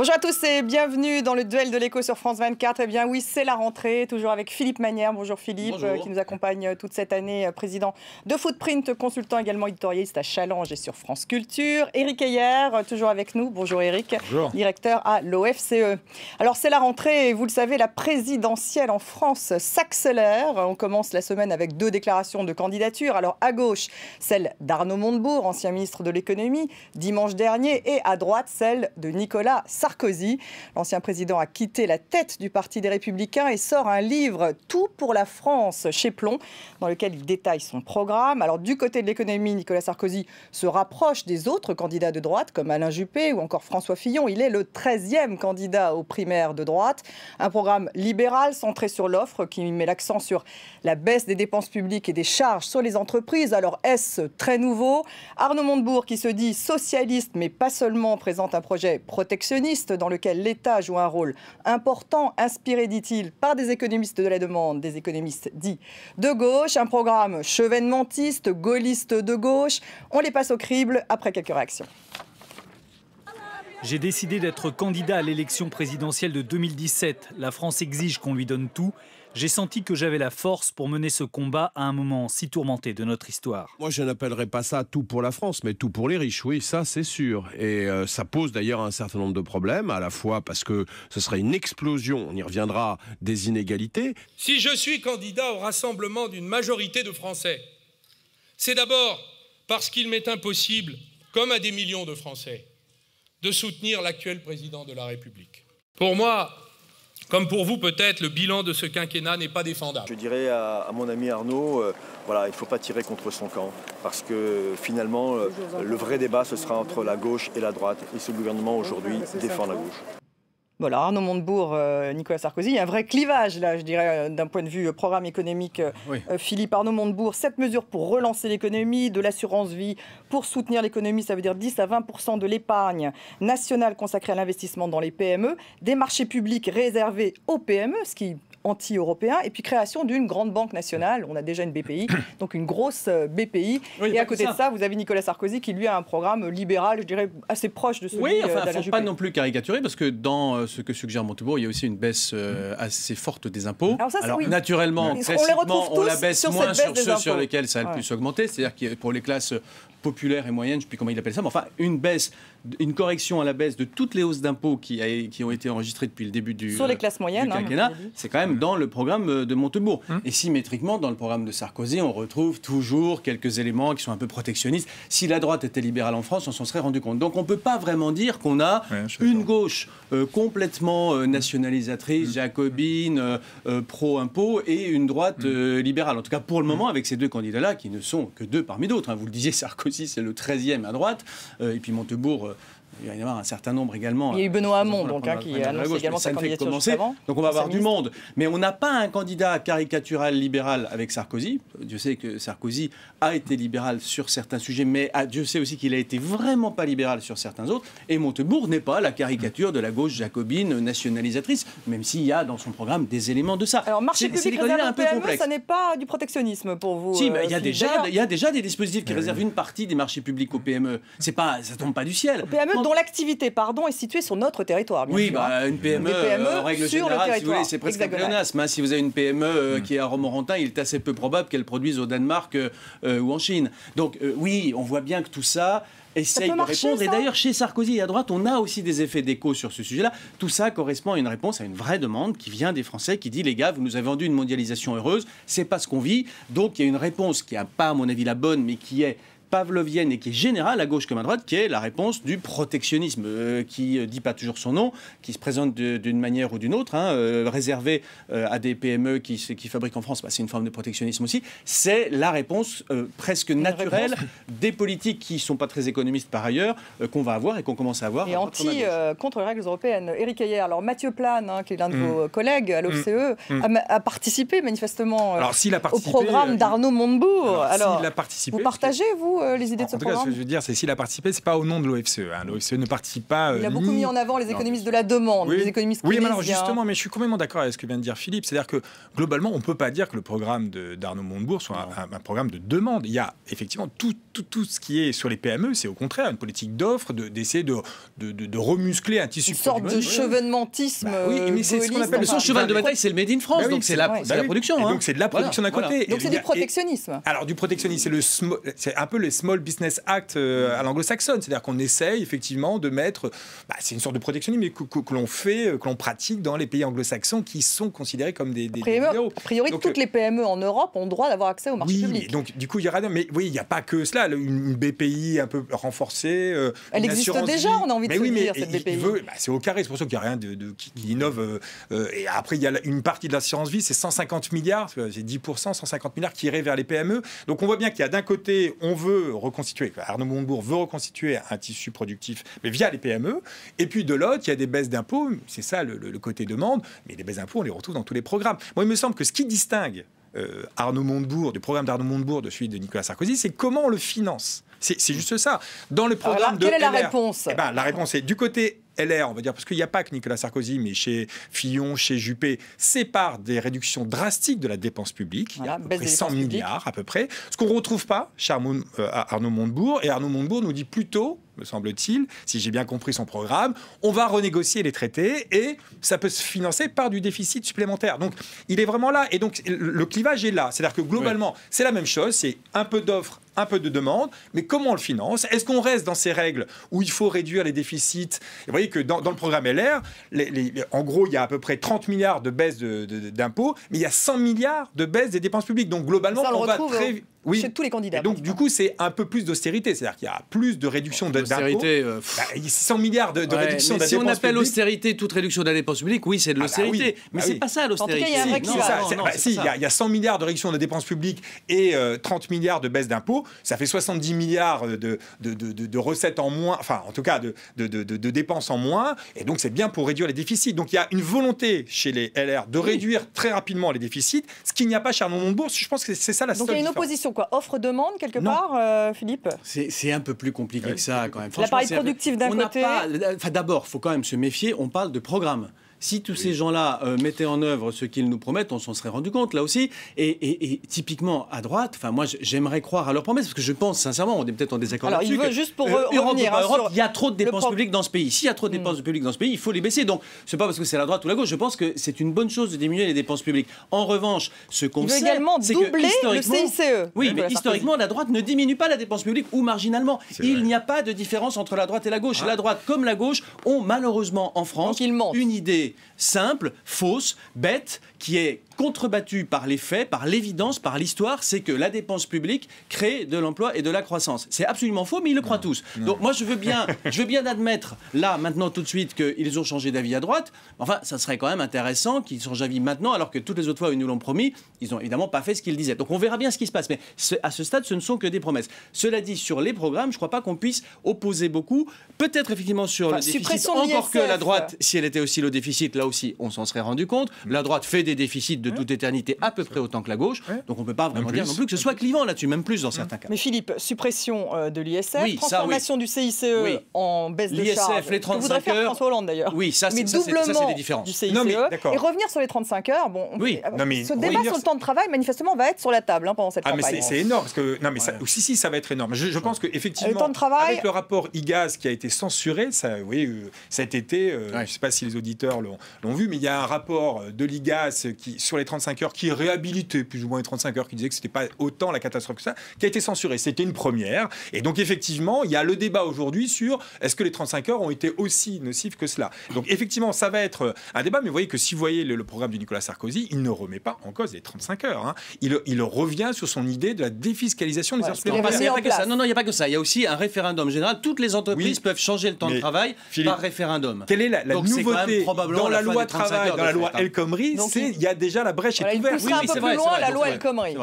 Bonjour à tous et bienvenue dans le duel de l'écho sur France 24. Eh bien oui, c'est la rentrée, toujours avec Philippe Manière. Bonjour Philippe, qui nous accompagne toute cette année, président de Footprint, consultant également éditorialiste à Challenge et sur France Culture. Éric Heyer, toujours avec nous. Bonjour Éric, directeur à l'OFCE. Alors c'est la rentrée et vous le savez, la présidentielle en France s'accélère. On commence la semaine avec 2 déclarations de candidature. Alors à gauche, celle d'Arnaud Montebourg, ancien ministre de l'économie, dimanche dernier, et à droite, celle de Nicolas Sarkozy. L'ancien président a quitté la tête du Parti des Républicains et sort un livre « Tout pour la France » chez Plon, dans lequel il détaille son programme. Alors du côté de l'économie, Nicolas Sarkozy se rapproche des autres candidats de droite, comme Alain Juppé ou encore François Fillon. Il est le 13e candidat aux primaires de droite. Un programme libéral centré sur l'offre qui met l'accent sur la baisse des dépenses publiques et des charges sur les entreprises. Alors est-ce très nouveau? Arnaud Montebourg, qui se dit socialiste, mais pas seulement, présente un projet protectionniste dans lequel l'État joue un rôle important, inspiré, dit-il, par des économistes de la demande, des économistes dits de gauche. Un programme chevènementiste, gaulliste de gauche. On les passe au crible après quelques réactions. J'ai décidé d'être candidat à l'élection présidentielle de 2017. La France exige qu'on lui donne tout. J'ai senti que j'avais la force pour mener ce combat à un moment si tourmenté de notre histoire. Moi, je n'appellerais pas ça tout pour la France, mais tout pour les riches, oui, ça c'est sûr. Et ça pose d'ailleurs un certain nombre de problèmes, à la fois parce que ce serait une explosion, on y reviendra, des inégalités. Si je suis candidat au rassemblement d'une majorité de Français, c'est d'abord parce qu'il m'est impossible, comme à des millions de Français, de soutenir l'actuel président de la République. Pour moi, comme pour vous peut-être, le bilan de ce quinquennat n'est pas défendable. Je dirais à mon ami Arnaud, voilà, il ne faut pas tirer contre son camp, parce que finalement, le vrai débat, ce sera entre la gauche et la droite. Et ce gouvernement, aujourd'hui, défend la gauche. Voilà, Arnaud Montebourg, Nicolas Sarkozy, il y a un vrai clivage, là, je dirais, d'un point de vue programme économique. Oui. Philippe, Arnaud Montebourg, 7 mesures pour relancer l'économie, de l'assurance vie pour soutenir l'économie, ça veut dire 10 à 20% de l'épargne nationale consacrée à l'investissement dans les PME, des marchés publics réservés aux PME, ce qui anti-européen, et puis création d'une grande banque nationale. On a déjà une BPI, donc une grosse BPI. Oui, et à côté de ça, vous avez Nicolas Sarkozy qui, lui, a un programme libéral, je dirais, assez proche de celui d'Alain Juppé. Il ne faut pas non plus caricaturer, parce que dans ce que suggère Montebourg, il y a aussi une baisse assez forte des impôts. Alors oui. Naturellement, on la baisse moins sur ceux sur lesquels ça a le plus augmenté, c'est-à-dire que pour les classes populaires et moyennes, je ne sais plus comment il appelle ça, mais enfin, une correction à la baisse de toutes les hausses d'impôts qui ont été enregistrées depuis le début du sur les classes moyennes, quinquennat, c'est quand même dans le programme de Montebourg. Et symétriquement, dans le programme de Sarkozy, on retrouve toujours quelques éléments qui sont un peu protectionnistes. Si la droite était libérale en France, on s'en serait rendu compte. Donc on ne peut pas vraiment dire qu'on a une gauche complètement nationalisatrice, jacobine, pro-impôt, et une droite libérale. En tout cas, pour le moment, avec ces 2 candidats-là, qui ne sont que 2 parmi d'autres. Vous le disiez, Sarkozy, c'est le 13e à droite, et puis Montebourg... il va y avoir un certain nombre également. Il y a eu Benoît Hamon, qui annonce également sa candidature juste avant. Donc on va avoir du monde. Mais on n'a pas un candidat caricatural libéral avec Sarkozy. Dieu sait que Sarkozy a été libéral sur certains sujets, mais Dieu sait aussi qu'il a été vraiment pas libéral sur certains autres. Et Montebourg n'est pas la caricature de la gauche jacobine nationalisatrice, même s'il y a dans son programme des éléments de ça. Alors marché public réservé aux PME, ça n'est pas du protectionnisme pour vous? Si, mais il y a déjà des dispositifs qui réservent une partie des marchés publics aux PME. Ça tombe pas du ciel. Dont l'activité est située sur notre territoire. Bien sûr. Une PME, en règle générale, si vous voulez, c'est presque un pléonasme. Si vous avez une PME qui est à Romorantin, il est assez peu probable qu'elle produise au Danemark ou en Chine. Donc oui, on voit bien que tout ça essaye de répondre. Et d'ailleurs, chez Sarkozy et à droite, on a aussi des effets d'écho sur ce sujet-là. Tout ça correspond à une réponse à une vraie demande qui vient des Français, qui dit, les gars, vous nous avez vendu une mondialisation heureuse, c'est pas ce qu'on vit. Donc il y a une réponse qui n'a pas, à mon avis, la bonne, mais qui est pavlovienne et qui est générale à gauche comme à droite, qui est la réponse du protectionnisme, qui ne dit pas toujours son nom, qui se présente d'une manière ou d'une autre, réservé à des PME qui fabriquent en France, c'est une forme de protectionnisme aussi. C'est la réponse presque naturelle des politiques qui ne sont pas très économistes par ailleurs, qu'on va avoir et qu'on commence à avoir. Et contre les règles européennes. Éric Heyer, alors Mathieu Plane, qui est l'un de vos collègues à l'OFCE, a participé manifestement au programme d'Arnaud Montebourg. Alors, s'il a participé, vous partagez, vous, les idées de ce programme ? En tout cas, ce que je veux dire, c'est s'il a participé, c'est pas au nom de l'OFCE. L'OFCE ne participe pas. Il a beaucoup mis en avant les économistes de la demande, les économistes mais alors justement, mais je suis complètement d'accord avec ce que vient de dire Philippe. C'est-à-dire que globalement, on ne peut pas dire que le programme d'Arnaud Montebourg soit un programme de demande. Il y a effectivement tout ce qui est sur les PME, c'est au contraire une politique d'offre, d'essayer de remuscler un tissu. Une sorte de chevènementisme. Oui, mais c'est ce qu'on appelle son cheval de bataille, c'est le Made in France, donc c'est la production. Et donc c'est de la production d'un côté. Donc c'est du protectionnisme. Alors du protectionnisme, c'est un peu le Small Business Act à l'anglo-saxonne, c'est-à-dire qu'on essaye effectivement de mettre, c'est une sorte de protectionnisme mais que l'on fait, que l'on pratique dans les pays anglo-saxons qui sont considérés comme des libéraux. A priori, donc, toutes les PME en Europe ont le droit d'avoir accès au marché public. Donc du coup il y aura, mais oui, il n'y a pas que cela, une BPI un peu renforcée. Elle existe déjà, on a envie de se dire cette BPI. C'est au carré, c'est pour ça qu'il n'y a rien qui innove. Et après il y a une partie de l'assurance vie, c'est 150 milliards, c'est 10%, 150 milliards qui iraient vers les PME. Donc on voit bien qu'il y a d'un côté, on veut reconstituer, Arnaud Montebourg veut reconstituer un tissu productif, mais via les PME. Et puis de l'autre, il y a des baisses d'impôts, c'est ça le côté demande, mais les baisses d'impôts, on les retrouve dans tous les programmes. Moi, il me semble que ce qui distingue Arnaud Montebourg, du programme d'Arnaud Montebourg de celui de Nicolas Sarkozy, c'est comment on le finance. C'est juste ça. Dans le programme quelle est la réponse ? La réponse est du côté LR, on va dire, parce qu'il n'y a pas que Nicolas Sarkozy, mais chez Fillon, chez Juppé, c'est par des réductions drastiques de la dépense publique, il y a à peu près 100 milliards à peu près, ce qu'on ne retrouve pas chez Arnaud Montebourg, et Arnaud Montebourg nous dit plutôt, me semble-t-il, si j'ai bien compris son programme, on va renégocier les traités et ça peut se financer par du déficit supplémentaire. Donc il est vraiment là, et donc le clivage est là, c'est-à-dire que globalement, c'est la même chose, c'est un peu d'offres, un peu de demande, mais comment on le finance ? Est-ce qu'on reste dans ces règles où il faut réduire les déficits ? Et vous voyez que dans le programme LR, en gros, il y a à peu près 30 milliards de baisse d'impôts, mais il y a 100 milliards de baisse des dépenses publiques. Donc globalement, on va très... chez tous les candidats. Et donc du coup, c'est un peu plus d'austérité, c'est-à-dire qu'il y a plus de réduction d'impôts. 100 milliards de réduction de la dépense publique. Si on appelle austérité toute réduction de la dépense publique, oui, c'est de l'austérité. Mais c'est pas ça l'austérité. En tout cas, il y a un vrai clivage. Il y a 100 milliards de réduction de la dépense publique et 30 milliards de baisse d'impôts. Ça fait 70 milliards de recettes en moins, enfin en tout cas de dépenses en moins, et donc c'est bien pour réduire les déficits. Donc il y a une volonté chez les LR de réduire très rapidement les déficits, ce qu'il n'y a pas chez Arnaud Montebourg. Je pense que c'est ça la seule différence. Donc il y a une opposition, quoi, offre-demande quelque part, Philippe ? C'est un peu plus compliqué que ça quand même. L'appareil productif d'un côté. D'abord, il faut quand même se méfier, on parle de programme. Si tous ces gens-là mettaient en œuvre ce qu'ils nous promettent, on s'en serait rendu compte là aussi. Et typiquement à droite, moi j'aimerais croire à leurs promesses parce que je pense sincèrement, on est peut-être en désaccord là-dessus. Alors il veut juste pour revenir Europe, il y a trop de dépenses publiques dans ce pays. S'il y a trop de dépenses publiques dans ce pays, il faut les baisser. Donc c'est pas parce que c'est la droite ou la gauche. Je pense que c'est une bonne chose de diminuer les dépenses publiques. En revanche, ce qu'on sait, c'est doubler le CICE. Oui, mais historiquement, la droite ne diminue pas la dépense publique ou marginalement. Il n'y a pas de différence entre la droite et la gauche. La droite comme la gauche ont malheureusement en France une idée simple, fausse, bête, qui est contrebattue par les faits, par l'évidence, par l'histoire, c'est que la dépense publique crée de l'emploi et de la croissance. C'est absolument faux, mais ils le croient tous. Donc moi, je veux bien admettre, là, maintenant, tout de suite, qu'ils ont changé d'avis à droite. Enfin, ça serait quand même intéressant qu'ils changent d'avis maintenant, alors que toutes les autres fois où ils nous l'ont promis, ils n'ont évidemment pas fait ce qu'ils disaient. Donc on verra bien ce qui se passe. Mais à ce stade, ce ne sont que des promesses. Cela dit, sur les programmes, je ne crois pas qu'on puisse opposer beaucoup. Peut-être effectivement sur le déficit, encore que la droite, si elle était aussi le déficit, là aussi, on s'en serait rendu compte. La droite fait des déficits de toute éternité à peu près autant que la gauche. Donc on ne peut pas vraiment dire non plus que ce soit clivant là-dessus, même plus dans certains cas. Mais Philippe, suppression de l'ISF, transformation du CICE en baisse de charges. L'ISF, les 35 voudrait faire François Hollande d'ailleurs. Oui, ça c'est des différences. Du CICE et revenir sur les 35 heures. Bon, ce débat sur le temps de travail, manifestement, va être sur la table pendant cette campagne. Mais c'est énorme. Parce que, si, ça va être énorme. Je pense qu'effectivement, le temps de travail, avec le rapport IGAS qui a été censuré, cet été, je ne sais pas si les auditeurs l'ont vu, mais il y a un rapport de l'IGAS sur les 35 heures qui réhabilitait plus ou moins les 35 heures, qui disait que ce n'était pas autant la catastrophe que ça, qui a été censuré. C'était une première. Et donc, effectivement, il y a le débat aujourd'hui sur est-ce que les 35 heures ont été aussi nocives que cela. Donc, effectivement, ça va être un débat, mais vous voyez que si vous voyez le programme de Nicolas Sarkozy, il ne remet pas en cause les 35 heures. Il revient sur son idée de la défiscalisation des heures supplémentaires. Il n'y a pas que ça. Non, il n'y a pas que ça. Il y a aussi un référation général. Toutes les entreprises peuvent changer le temps de travail par référendum. Quelle est la nouveauté dans la loi travail, dans la loi El Khomri? Il y a déjà la brèche est ouverte. Oui, un peu plus loin, la loi El Khomri.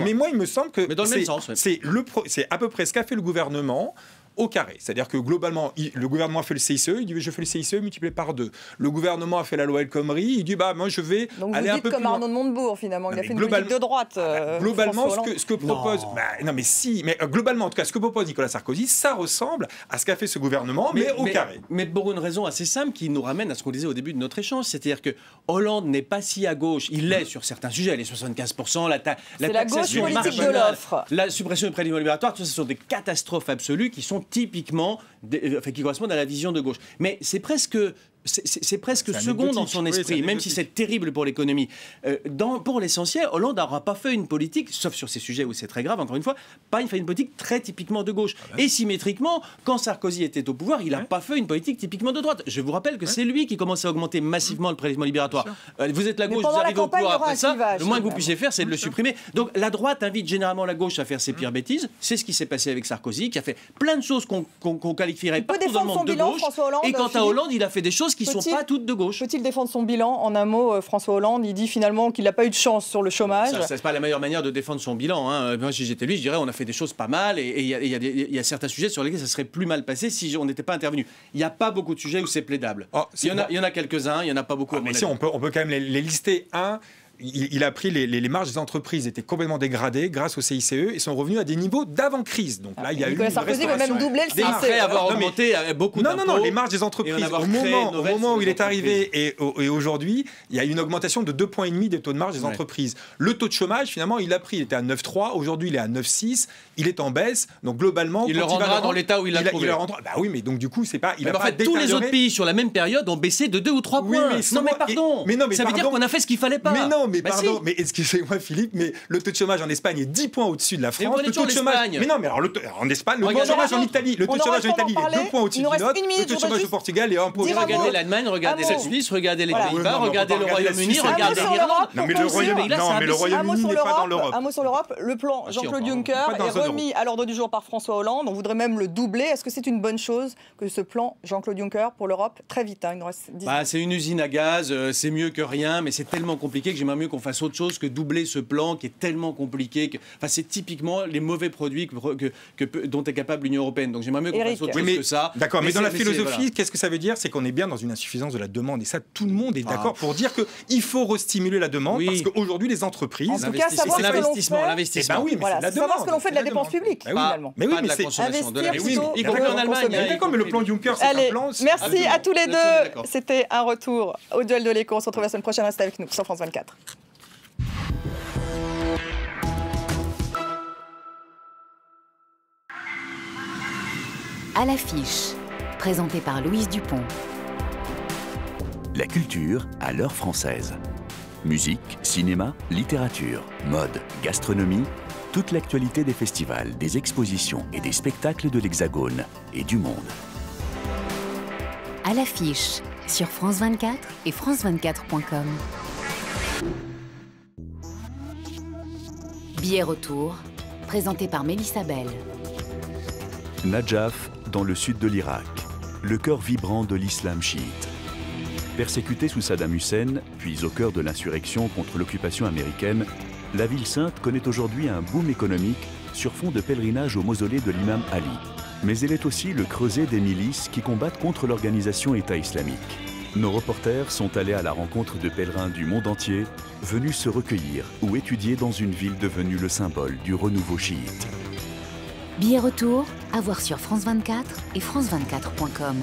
Mais moi, il me semble que mais dans le même sens, c'est à peu près ce qu'a fait le gouvernement au carré. C'est-à-dire que globalement, le gouvernement a fait le CICE, il dit je fais le CICE multiplié par 2. Le gouvernement a fait la loi El Khomri, il dit moi je vais aller un peu plus loin. Donc vous dites comme Arnaud de Montebourg finalement, il a fait une politique de droite. Globalement, ce que propose... globalement, en tout cas, ce que propose Nicolas Sarkozy, ça ressemble à ce qu'a fait ce gouvernement, mais au carré. Mais pour une raison assez simple qui nous ramène à ce qu'on disait au début de notre échange, c'est-à-dire que Hollande n'est pas si à gauche, il l'est sur certains sujets, les 75%, la taxation marginale, la suppression du prélèvement libératoire, tout ça, ce sont des catastrophes absolues qui sont typiquement, qui correspondent à la vision de gauche. Mais c'est presque second dans son esprit, même si c'est terrible pour l'économie. Pour l'essentiel, Hollande n'aura pas fait une politique, sauf sur ces sujets où c'est très grave, encore une fois, pas fait une politique très typiquement de gauche. Et symétriquement, quand Sarkozy était au pouvoir, il n'a pas fait une politique typiquement de droite. Je vous rappelle que c'est lui qui commençait à augmenter massivement le prélèvement libératoire. Vous êtes la gauche, vous arrivez au pouvoir après ça, le moins que vous puissiez faire, c'est de le supprimer. Donc la droite invite généralement la gauche à faire ses pires bêtises. C'est ce qui s'est passé avec Sarkozy, qui a fait plein de choses qu'on qualifierait pas dans le monde de gauche. Et quant à Hollande, il a fait des choses qui ne sont pas toutes de gauche. Peut-il défendre son bilan? En un mot, François Hollande, il dit finalement qu'il n'a pas eu de chance sur le chômage. Ça, c'est pas la meilleure manière de défendre son bilan. Hein. Moi, si j'étais lui, je dirais on a fait des choses pas mal et il y a certains sujets sur lesquels ça serait plus mal passé si on n'était pas intervenu. Il n'y a pas beaucoup de sujets où c'est plaidable. Il y en a quelques-uns, il n'y en a pas beaucoup. Mais si, on peut quand même les lister. Il a pris les marges des entreprises étaient complètement dégradées grâce au CICE et sont revenus à des niveaux d'avant-crise. Donc là, il y a eu une Sarkozy veut même doubler le CICE. Après avoir augmenté beaucoup d'impôts. Non, les marges des entreprises, au moment où il est arrivé et aujourd'hui, il y a une augmentation de 2,5 points des taux de marge des entreprises. Le taux de chômage, finalement, il était à 9,3. Aujourd'hui, il est à 9,6. Il est en baisse. Donc globalement, il le rendra dans l'état où il l'a trouvé. Il le rendra. Bah oui, mais donc du coup, c'est pas. En fait, tous les autres pays sur la même période ont baissé de 2 ou 3 points. Non, mais pardon. Ça veut dire qu'on a fait ce qu'il fallait pas. Mais non, mais pardon. Excusez-moi Philippe, mais le taux de chômage en Espagne est 10 points au-dessus de la France. Le taux de chômage. Mais non, mais alors en Espagne, le taux de chômage en Italie, le taux de chômage en Italie est 2 points au-dessus du nôtre. Le taux de chômage au Portugal est 1 point au-dessus. Regardez l'Allemagne, regardez la Suisse, regardez les Pays-Bas, regardez le Royaume-Uni, regardez l'Irlande. Non, mais le Royaume-Uni n'est pas dans l'Europe. Un mot sur l'Europe. Le plan Jean-Claude Juncker est remis à l'ordre du jour par François Hollande. On voudrait même le doubler. Est-ce que c'est une bonne chose que ce plan Jean-Claude Juncker pour l'Europe? Très vite, il nous reste 10 secondes. C'est une usine à gaz, c'est mieux que rien, mais c'est tellement compliqué que j'aimerais mieux qu'on fasse autre chose que doubler ce plan qui est tellement compliqué. C'est typiquement les mauvais produits dont est capable l'Union européenne. Donc j'aimerais mieux qu'on fasse autre chose que ça. D'accord, mais dans la philosophie, qu'est-ce que ça veut dire? C'est qu'on est bien dans une insuffisance de la demande. Et ça, tout le monde est d'accord pour dire qu'il faut restimuler la demande parce qu'aujourd'hui, les entreprises... En tout cas, savoir l'investissement. Oui, mais c'est savoir ce que l'on fait de la dépense publique, finalement. Mais oui, mais c'est investir plutôt. Y compris en Allemagne. D'accord, mais le plan Juncker, c'est un plan... Merci à tous les deux. C'était un retour au duel de l'écho. On se retrouve la semaine prochaine. Restez avec nous sur France 24. À l'affiche, présenté par Louise Dupont. La culture à l'heure française. Musique, cinéma, littérature, mode, gastronomie, toute l'actualité des festivals, des expositions et des spectacles de l'Hexagone et du monde. À l'affiche, sur France 24 et france24.com. Billet retour, présenté par Mélissa Bell. Nadjaf, dans le sud de l'Irak, le cœur vibrant de l'islam chiite. Persécutée sous Saddam Hussein, puis au cœur de l'insurrection contre l'occupation américaine, la ville sainte connaît aujourd'hui un boom économique sur fond de pèlerinage au mausolée de l'imam Ali. Mais elle est aussi le creuset des milices qui combattent contre l'organisation État islamique. Nos reporters sont allés à la rencontre de pèlerins du monde entier, venus se recueillir ou étudier dans une ville devenue le symbole du renouveau chiite. Billet retour, à voir sur France 24 et france24.com.